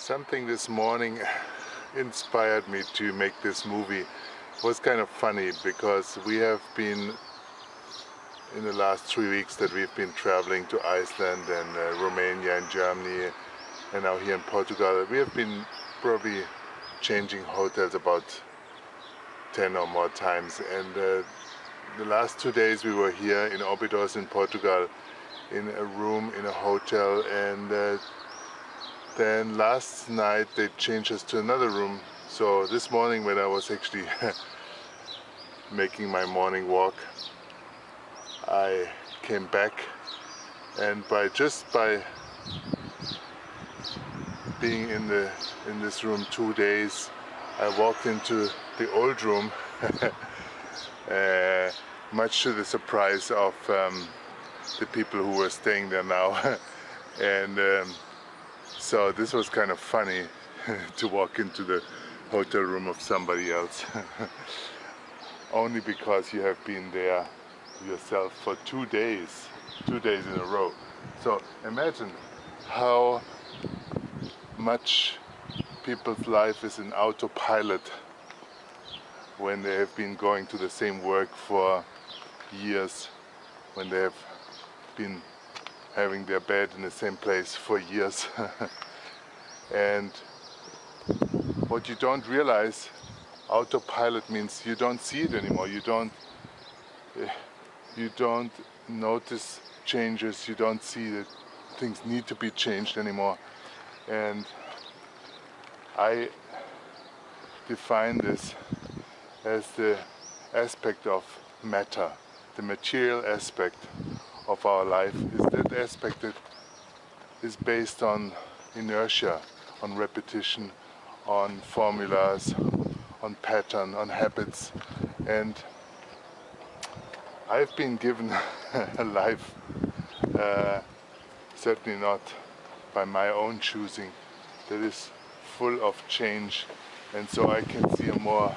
Something this morning inspired me to make this movie. It was kind of funny because we have been, in the last 3 weeks that we've been traveling to Iceland and Romania and Germany and now here in Portugal, we have been probably changing hotels about 10 or more times, and the last 2 days we were here in Óbidos in Portugal in a room in a hotel, and then last night they changed us to another room. So this morning when I was actually making my morning walk, I came back, and just by being in this room 2 days, I walked into the old room, much to the surprise of the people who were staying there now. And so this was kind of funny to walk into the hotel room of somebody else, only because you have been there yourself for 2 days in a row. So imagine how much people's life is in autopilot when they have been going to the same work for years, when they have been having their bed in the same place for years. And what you don't realize, autopilot means you don't see it anymore. You don't notice changes. You don't see that things need to be changed anymore. And I define this as the aspect of matter, the material aspect of our life is that aspect that is based on inertia, on repetition, on formulas, on pattern, on habits. And I've been given a life, certainly not by my own choosing, that is full of change, and so I can see a more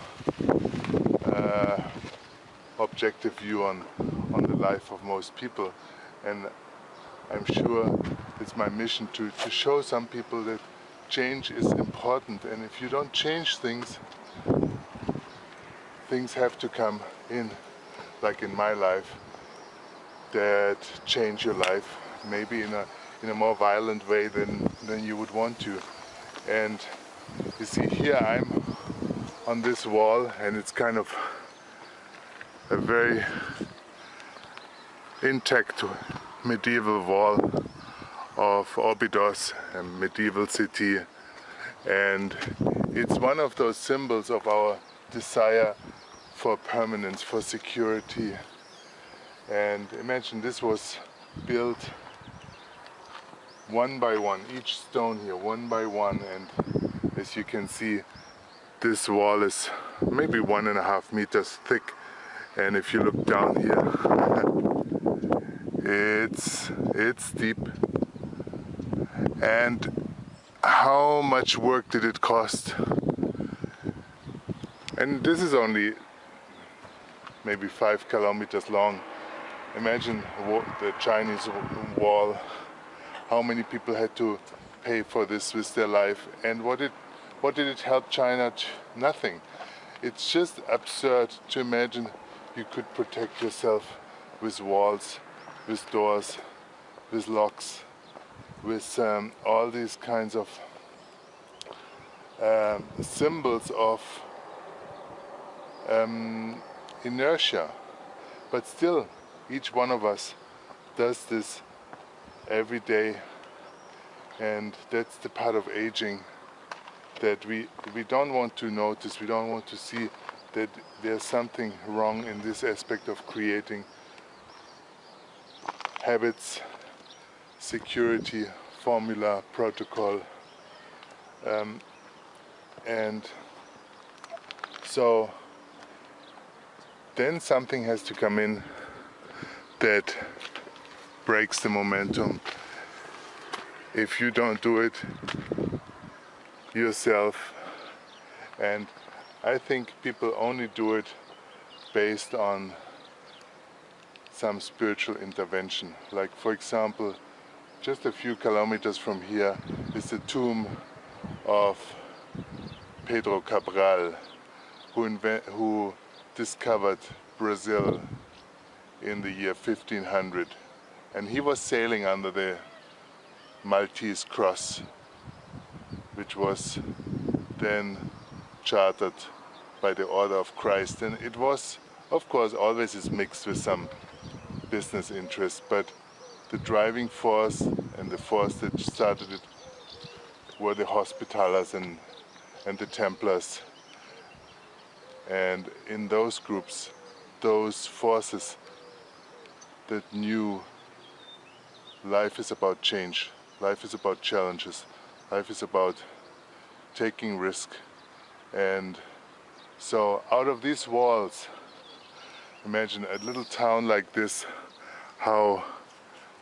objective view on the life of most people. And I'm sure it's my mission to show some people that change is important, and if you don't change things, things have to come in, like in my life, that change your life, maybe in a more violent way than you would want to. And you see, here I'm on this wall, and it's kind of a very intact medieval wall of Óbidos, a medieval city, and it's one of those symbols of our desire for permanence, for security. And imagine this was built one by one, each stone here one by one, and as you can see, this wall is maybe 1.5 meters thick, and if you look down here, it's deep. And how much work did it cost? And this is only maybe 5 kilometers long. Imagine the Chinese wall, how many people had to pay for this with their life, and what did it help China? Nothing. It's just absurd to imagine you could protect yourself with walls, with doors, with locks, with all these kinds of symbols of inertia. But still, each one of us does this every day, and that's the part of aging that we don't want to notice, we don't want to see that there's something wrong in this aspect of creating habits, security, formula, protocol, and so then something has to come in that breaks the momentum. If you don't do it yourself, and I think people only do it based on some spiritual intervention. Like, for example, just a few kilometers from here is the tomb of Pedro Cabral, who discovered Brazil in the year 1500, and he was sailing under the Maltese cross, which was then chartered by the Order of Christ, and it was, of course, always is mixed with some business interest, but the driving force and the force that started it were the Hospitallers and the Templars. And in those groups, those forces that knew life is about change, life is about challenges, life is about taking risk. And so out of these walls, imagine a little town like this, how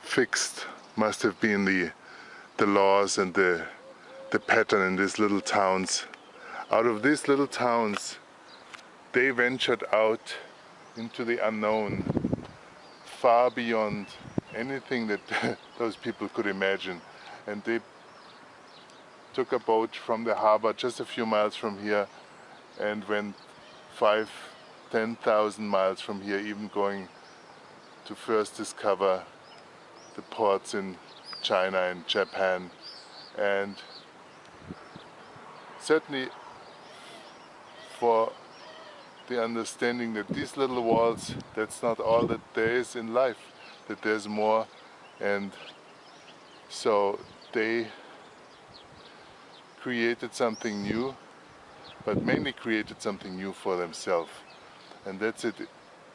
fixed must have been the laws and the pattern in these little towns. Out of these little towns, they ventured out into the unknown, far beyond anything that those people could imagine. And they took a boat from the harbor just a few miles from here and went 5,000-10,000 miles from here, even going to first discover the ports in China and Japan. And certainly for the understanding that these little walls, that's not all that there is in life, that there's more. And so they created something new, but mainly created something new for themselves. And that's it.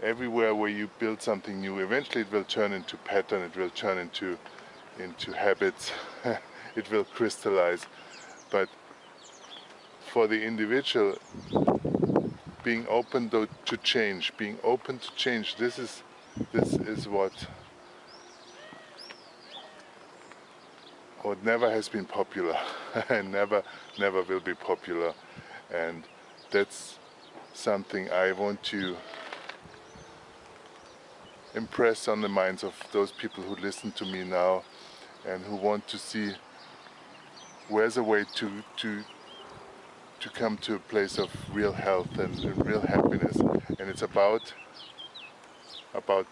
Everywhere where you build something new, eventually it will turn into pattern, it will turn into habits, it will crystallize. But for the individual, being open to change, this is what never has been popular and never will be popular. And that's something I want to impress on the minds of those people who listen to me now and who want to see where's a way to come to a place of real health and real happiness. And it's about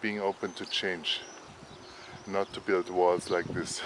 being open to change, not to build walls like this.